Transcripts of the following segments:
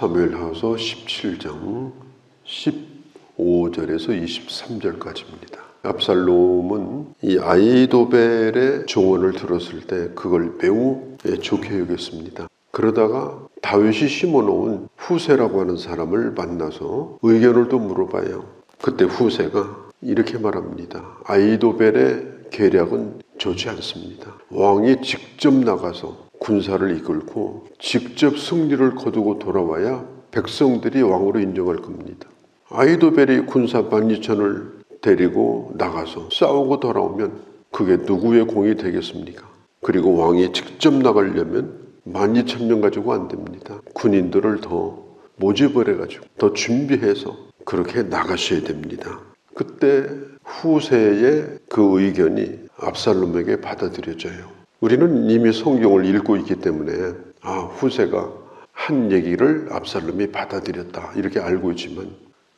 사무엘하고서 17장 15절에서 23절까지입니다. 압살롬은 이 아히도벨의 조언을 들었을 때 그걸 매우 좋게 여겼습니다. 그러다가 다윗이 심어놓은 후세라고 하는 사람을 만나서 의견을 또 물어봐요. 그때 후세가 이렇게 말합니다. 아히도벨의 계략은 좋지 않습니다. 왕이 직접 나가서 군사를 이끌고 직접 승리를 거두고 돌아와야 백성들이 왕으로 인정할 겁니다. 아히도벨이 군사 12,000을 데리고 나가서 싸우고 돌아오면 그게 누구의 공이 되겠습니까? 그리고 왕이 직접 나가려면 12,000명 가지고 안 됩니다. 군인들을 더 모집을 해가지고 더 준비해서 그렇게 나가셔야 됩니다. 그때 후세의 그 의견이 압살롬에게 받아들여져요. 우리는 이미 성경을 읽고 있기 때문에 후세가 한 얘기를 압살롬이 받아들였다 이렇게 알고 있지만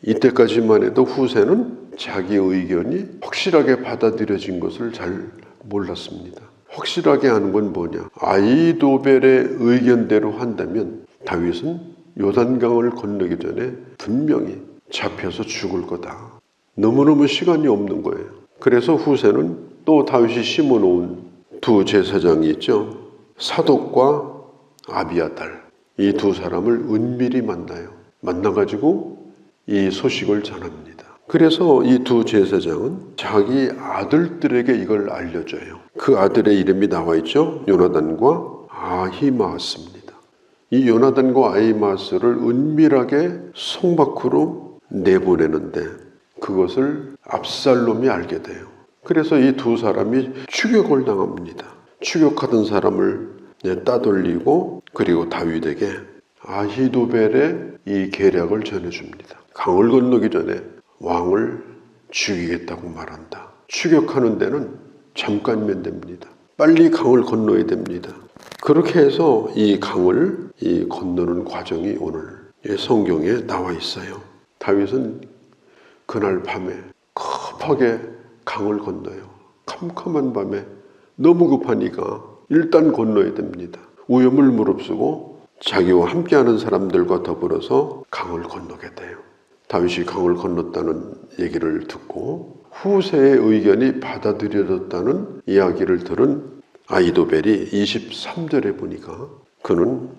이때까지만 해도 후세는 자기 의견이 확실하게 받아들여진 것을 잘 몰랐습니다. 확실하게 하는 건 뭐냐? 아히도벨의 의견대로 한다면 다윗은 요단강을 건너기 전에 분명히 잡혀서 죽을 거다. 너무너무 시간이 없는 거예요. 그래서 후세는 또 다윗이 심어놓은 두 제사장이 있죠. 사독과 아비아달, 이 두 사람을 은밀히 만나요. 만나가지고 이 소식을 전합니다. 그래서 이 두 제사장은 자기 아들들에게 이걸 알려줘요. 그 아들의 이름이 나와 있죠. 요나단과 아히마스입니다. 이 요나단과 아히마스를 은밀하게 성 밖으로 내보내는데 그것을 압살롬이 알게 돼요. 그래서 이 두 사람이 추격을 당합니다. 추격하던 사람을 따돌리고 그리고 다윗에게 아히도벨의 이 계략을 전해줍니다. 강을 건너기 전에 왕을 죽이겠다고 말한다. 추격하는 데는 잠깐이면 됩니다. 빨리 강을 건너야 됩니다. 그렇게 해서 이 강을 건너는 과정이 오늘 성경에 나와 있어요. 다윗은 그날 밤에 급하게 강을 건너요. 캄캄한 밤에 너무 급하니까 일단 건너야 됩니다. 위험을 무릅쓰고 자기와 함께하는 사람들과 더불어서 강을 건너게 돼요. 다윗이 강을 건넜다는 얘기를 듣고 후세의 의견이 받아들여졌다는 이야기를 들은 아히도벨이 23절에 보니까 그는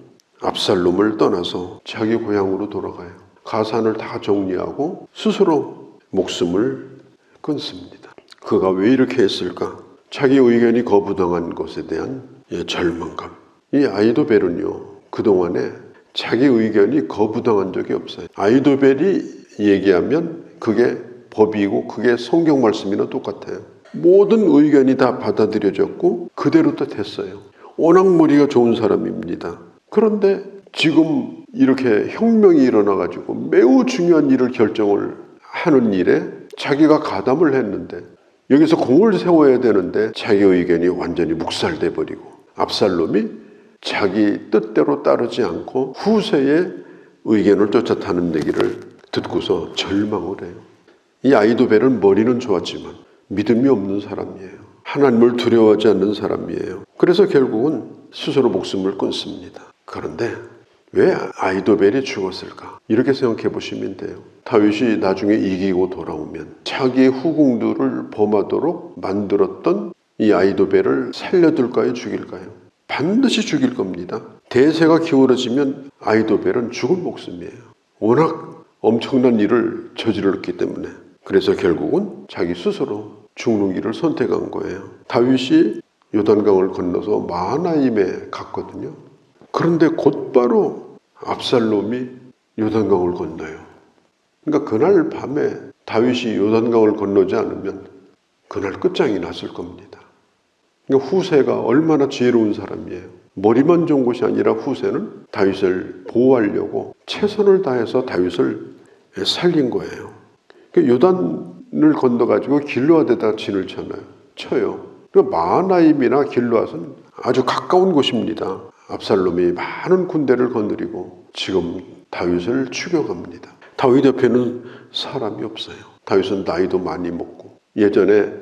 압살롬을 떠나서 자기 고향으로 돌아가요. 가산을 다 정리하고 스스로 목숨을 끊습니다. 그가 왜 이렇게 했을까? 자기 의견이 거부당한 것에 대한 절망감. 이 아히도벨은요, 그동안에 자기 의견이 거부당한 적이 없어요. 아히도벨이 얘기하면 그게 법이고 그게 성경 말씀이나 똑같아요. 모든 의견이 다 받아들여졌고 그대로 또 됐어요. 워낙 머리가 좋은 사람입니다. 그런데 지금 이렇게 혁명이 일어나가지고 매우 중요한 일을 결정을 하는 일에 자기가 가담을 했는데 여기서 공을 세워야 되는데 자기 의견이 완전히 묵살돼 버리고 압살롬이 자기 뜻대로 따르지 않고 후세의 의견을 쫓아타는 얘기를 듣고서 절망을 해요. 이 아히도벨은 머리는 좋았지만 믿음이 없는 사람이에요. 하나님을 두려워하지 않는 사람이에요. 그래서 결국은 스스로 목숨을 끊습니다. 그런데 왜 아히도벨이 죽었을까? 이렇게 생각해 보시면 돼요. 다윗이 나중에 이기고 돌아오면 자기의 후궁들을 범하도록 만들었던 이 아히도벨을 살려둘까요? 죽일까요? 반드시 죽일 겁니다. 대세가 기울어지면 아히도벨은 죽을 목숨이에요. 워낙 엄청난 일을 저질렀기 때문에. 그래서 결국은 자기 스스로 죽는 길을 선택한 거예요. 다윗이 요단강을 건너서 마하나임에 갔거든요. 그런데 곧바로 압살롬이 요단강을 건너요. 그러니까 그날 밤에 다윗이 요단강을 건너지 않으면 그날 끝장이 났을 겁니다. 그러니까 후세가 얼마나 지혜로운 사람이에요. 머리만 좋은 것이 아니라 후세는 다윗을 보호하려고 최선을 다해서 다윗을 살린 거예요. 그러니까 요단을 건너가지고 길르앗에다 진을 쳐요. 그러니까 마하나임이나 길르앗은 아주 가까운 곳입니다. 압살롬이 많은 군대를 거느리고 지금 다윗을 추격합니다. 다윗 옆에는 사람이 없어요. 다윗은 나이도 많이 먹고 예전에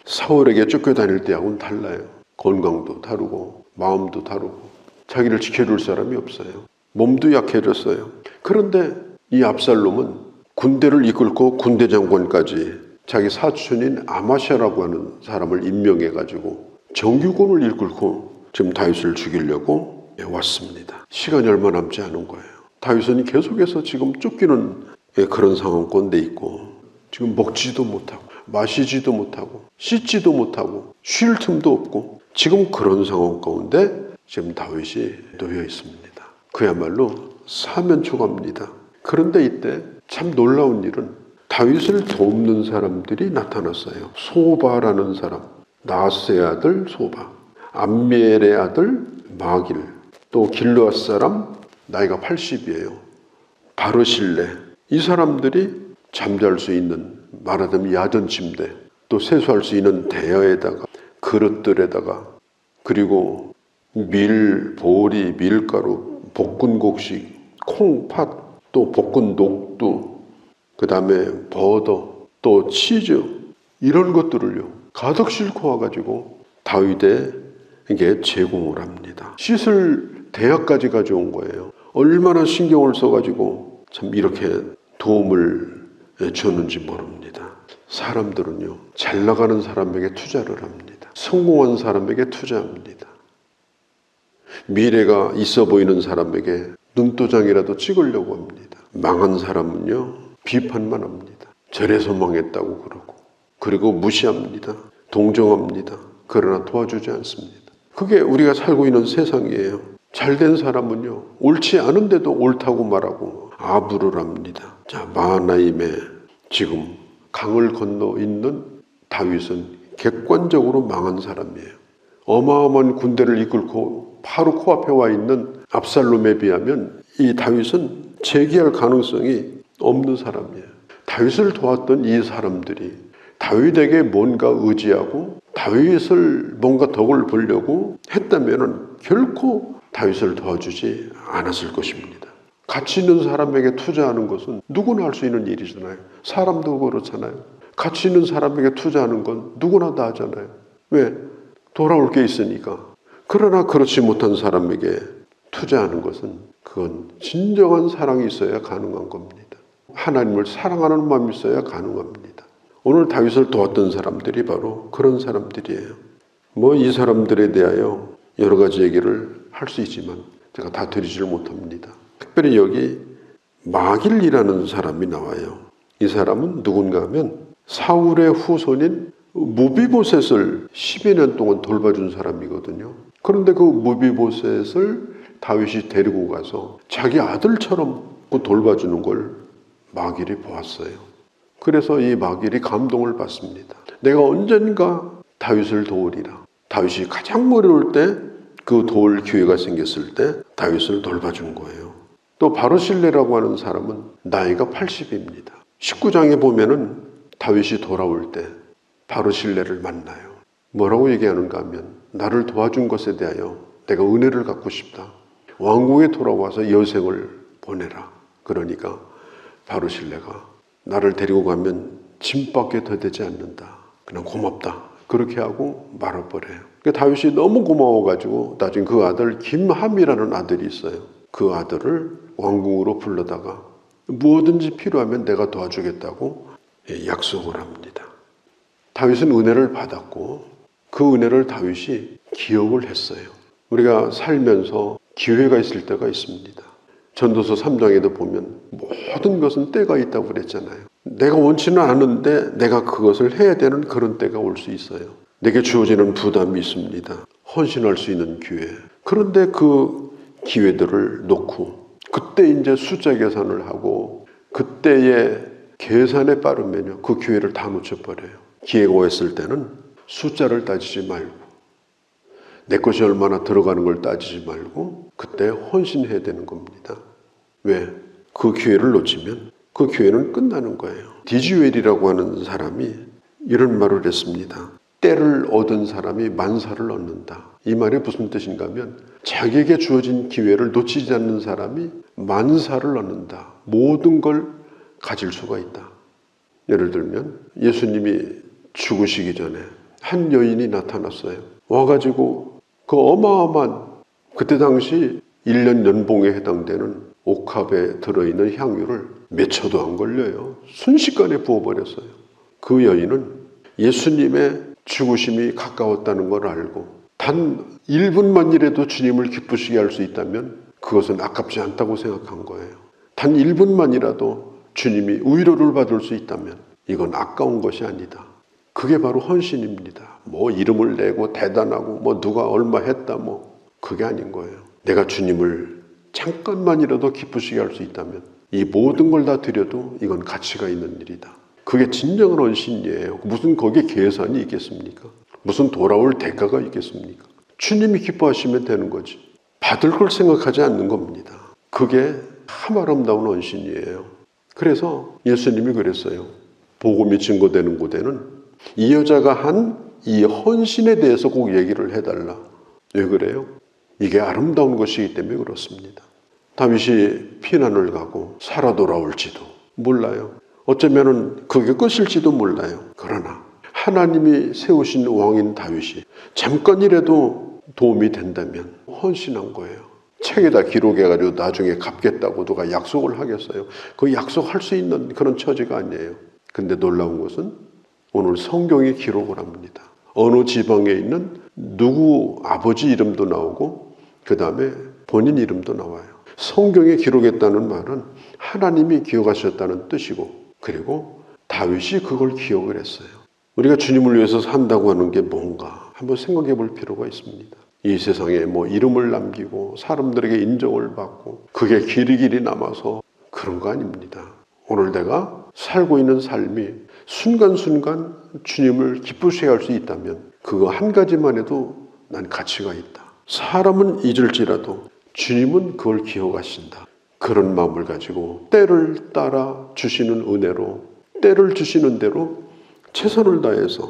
사울에게 쫓겨다닐 때하고는 달라요. 건강도 다르고 마음도 다르고 자기를 지켜줄 사람이 없어요. 몸도 약해졌어요. 그런데 이 압살롬은 군대를 이끌고 군대 장관까지 자기 사촌인 아마샤라고 하는 사람을 임명해가지고 정규군을 이끌고 지금 다윗을 죽이려고 왔습니다. 시간이 얼마 남지 않은 거예요. 다윗은 계속해서 지금 쫓기는 그런 상황 가운데 있고 지금 먹지도 못하고 마시지도 못하고 씻지도 못하고 쉴 틈도 없고 지금 그런 상황 가운데 지금 다윗이 놓여 있습니다. 그야말로 사면초가입니다. 그런데 이때 참 놀라운 일은 다윗을 돕는 사람들이 나타났어요. 소바라는 사람, 나스의 아들 소바, 암미엘의 아들 마길, 또 길르앗 사람 나이가 80이에요. 바르실레. 이 사람들이 잠잘 수 있는 말하자면 야전 침대, 또 세수할 수 있는 대야에다가 그릇들에다가 그리고 밀, 보리, 밀가루, 볶은 곡식, 콩, 팥, 또 볶은 녹두, 그 다음에 버터, 또 치즈 이런 것들을요 가득 싣고 와가지고 다윗에게 제공을 합니다. 씻을 대야까지 가져온 거예요. 얼마나 신경을 써가지고 참 이렇게 도움을 줬는지 모릅니다. 사람들은요 잘 나가는 사람에게 투자를 합니다. 성공한 사람에게 투자합니다. 미래가 있어 보이는 사람에게 눈도장이라도 찍으려고 합니다. 망한 사람은요 비판만 합니다. 저래서 망했다고 그러고 그리고 무시합니다. 동정합니다. 그러나 도와주지 않습니다. 그게 우리가 살고 있는 세상이에요. 잘된 사람은요 옳지 않은데도 옳다고 말하고 아부를 합니다. 자, 마하나임에 지금 강을 건너 있는 다윗은 객관적으로 망한 사람이에요. 어마어마한 군대를 이끌고 바로 코앞에 와 있는 압살롬에 비하면 이 다윗은 재기할 가능성이 없는 사람이에요. 다윗을 도왔던 이 사람들이 다윗에게 뭔가 의지하고 다윗을 뭔가 덕을 보려고 했다면 결코 다윗을 도와주지 않았을 것입니다. 가치 있는 사람에게 투자하는 것은 누구나 할 수 있는 일이잖아요. 사람도 그렇잖아요. 가치 있는 사람에게 투자하는 건 누구나 다 하잖아요. 왜? 돌아올 게 있으니까. 그러나 그렇지 못한 사람에게 투자하는 것은 그건 진정한 사랑이 있어야 가능한 겁니다. 하나님을 사랑하는 마음이 있어야 가능합니다. 오늘 다윗을 도왔던 사람들이 바로 그런 사람들이에요. 이 사람들에 대하여 여러 가지 얘기를 할 수 있지만 제가 다 드리지를 못합니다. 특별히 여기 마길이라는 사람이 나와요. 이 사람은 누군가 하면 사울의 후손인 무비보셋을 12여 년 동안 돌봐준 사람이거든요. 그런데 그 무비보셋을 다윗이 데리고 가서 자기 아들처럼 돌봐주는 걸 마길이 보았어요. 그래서 이 마길이 감동을 받습니다. 내가 언젠가 다윗을 도우리라. 다윗이 가장 어려울 때 그 도울 기회가 생겼을 때 다윗을 돌봐준 거예요. 또 바르실레라고 하는 사람은 나이가 80입니다. 19장에 보면은 다윗이 돌아올 때 바르실레를 만나요. 뭐라고 얘기하는가 하면 나를 도와준 것에 대하여 내가 은혜를 갖고 싶다. 왕궁에 돌아와서 여생을 보내라. 그러니까 바르실레가 나를 데리고 가면 짐밖에 더 되지 않는다. 그냥 고맙다. 그렇게 하고 말아버려요. 다윗이 너무 고마워가지고 나중에 그 아들 김함이라는 아들이 있어요. 그 아들을 왕궁으로 불러다가 무엇든지 필요하면 내가 도와주겠다고 약속을 합니다. 다윗은 은혜를 받았고 그 은혜를 다윗이 기억을 했어요. 우리가 살면서 기회가 있을 때가 있습니다. 전도서 3장에도 보면 모든 것은 때가 있다고 그랬잖아요. 내가 원치는 않은데 내가 그것을 해야 되는 그런 때가 올 수 있어요. 내게 주어지는 부담이 있습니다. 헌신할 수 있는 기회. 그런데 그 기회들을 놓고 그때 이제 숫자 계산을 하고 그때의 계산에 빠르면요 그 기회를 다 놓쳐버려요. 기회가 왔을 때는 숫자를 따지지 말고 내 것이 얼마나 들어가는 걸 따지지 말고 그때 헌신해야 되는 겁니다. 왜? 그 기회를 놓치면 그 기회는 끝나는 거예요. 디지웰이라고 하는 사람이 이런 말을 했습니다. 때를 얻은 사람이 만사를 얻는다. 이 말이 무슨 뜻인가 하면 자기에게 주어진 기회를 놓치지 않는 사람이 만사를 얻는다. 모든 걸 가질 수가 있다. 예를 들면 예수님이 죽으시기 전에 한 여인이 나타났어요. 와가지고 그 어마어마한 그때 당시 1년 연봉에 해당되는 옥합에 들어있는 향유를 몇 초도 안 걸려요. 순식간에 부어버렸어요. 그 여인은 예수님의 죽으심이 가까웠다는 걸 알고 단 1분만이라도 주님을 기쁘시게 할 수 있다면 그것은 아깝지 않다고 생각한 거예요. 단 1분만이라도 주님이 위로를 받을 수 있다면 이건 아까운 것이 아니다. 그게 바로 헌신입니다. 뭐 이름을 내고 대단하고 뭐 누가 얼마 했다 뭐 그게 아닌 거예요. 내가 주님을 잠깐만이라도 기쁘시게 할 수 있다면 이 모든 걸 다 드려도 이건 가치가 있는 일이다. 그게 진정한 헌신이에요. 무슨 거기에 계산이 있겠습니까? 무슨 돌아올 대가가 있겠습니까? 주님이 기뻐하시면 되는 거지. 받을 걸 생각하지 않는 겁니다. 그게 참 아름다운 헌신이에요. 그래서 예수님이 그랬어요. 복음이 증거되는 곳에는 이 여자가 한 이 헌신에 대해서 꼭 얘기를 해달라. 왜 그래요? 이게 아름다운 것이기 때문에 그렇습니다. 다윗이 피난을 가고 살아 돌아올지도 몰라요. 어쩌면은 그게 끝일지도 몰라요. 그러나 하나님이 세우신 왕인 다윗이 잠깐이라도 도움이 된다면 헌신한 거예요. 책에다 기록해가지고 나중에 갚겠다고 누가 약속을 하겠어요? 그 약속할 수 있는 그런 처지가 아니에요. 근데 놀라운 것은 오늘 성경이 기록을 합니다. 어느 지방에 있는 누구 아버지 이름도 나오고 그 다음에 본인 이름도 나와요. 성경에 기록했다는 말은 하나님이 기억하셨다는 뜻이고 그리고 다윗이 그걸 기억을 했어요. 우리가 주님을 위해서 산다고 하는 게 뭔가 한번 생각해 볼 필요가 있습니다. 이 세상에 뭐 이름을 남기고 사람들에게 인정을 받고 그게 길이 남아서 그런 거 아닙니다. 오늘 내가 살고 있는 삶이 순간순간 주님을 기쁘시게 할 수 있다면 그거 한 가지만 해도 난 가치가 있다. 사람은 잊을지라도 주님은 그걸 기억하신다. 그런 마음을 가지고 때를 따라 주시는 은혜로 때를 주시는 대로 최선을 다해서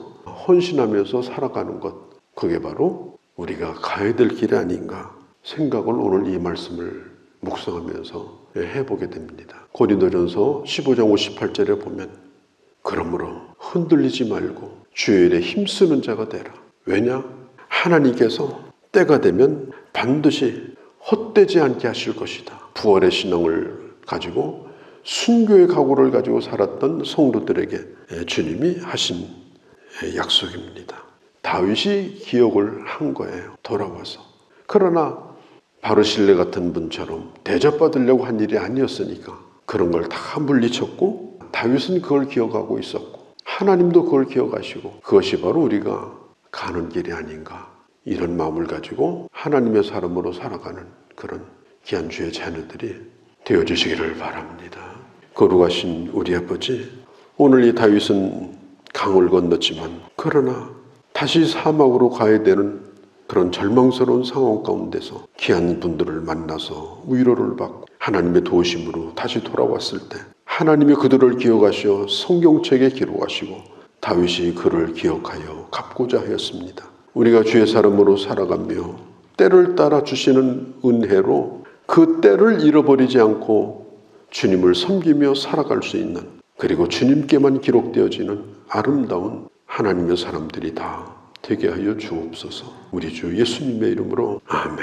헌신하면서 살아가는 것, 그게 바로 우리가 가야 될 길이 아닌가 생각을 오늘 이 말씀을 묵상하면서 해보게 됩니다. 고린도전서 15장 58절에 보면 그러므로 흔들리지 말고 주의 일에 힘쓰는 자가 되라. 왜냐? 하나님께서 때가 되면 반드시 헛되지 않게 하실 것이다. 부활의 신앙을 가지고 순교의 각오를 가지고 살았던 성도들에게 주님이 하신 약속입니다. 다윗이 기억을 한 거예요. 돌아와서. 그러나 바르실레 같은 분처럼 대접받으려고 한 일이 아니었으니까 그런 걸 다 물리쳤고 다윗은 그걸 기억하고 있었고 하나님도 그걸 기억하시고 그것이 바로 우리가 가는 길이 아닌가 이런 마음을 가지고 하나님의 사람으로 살아가는 그런 귀한 주의 자녀들이 되어주시기를 바랍니다. 거룩하신 우리 아버지, 오늘 이 다윗은 강을 건넜지만 그러나 다시 사막으로 가야 되는 그런 절망스러운 상황 가운데서 귀한 분들을 만나서 위로를 받고 하나님의 도우심으로 다시 돌아왔을 때 하나님이 그들을 기억하시어 성경책에 기록하시고 다윗이 그를 기억하여 갚고자 하였습니다. 우리가 주의 사람으로 살아가며 때를 따라 주시는 은혜로 그 때를 잃어버리지 않고 주님을 섬기며 살아갈 수 있는 그리고 주님께만 기록되어지는 아름다운 하나님의 사람들이 다 되게 하여 주옵소서. 우리 주 예수님의 이름으로 아멘.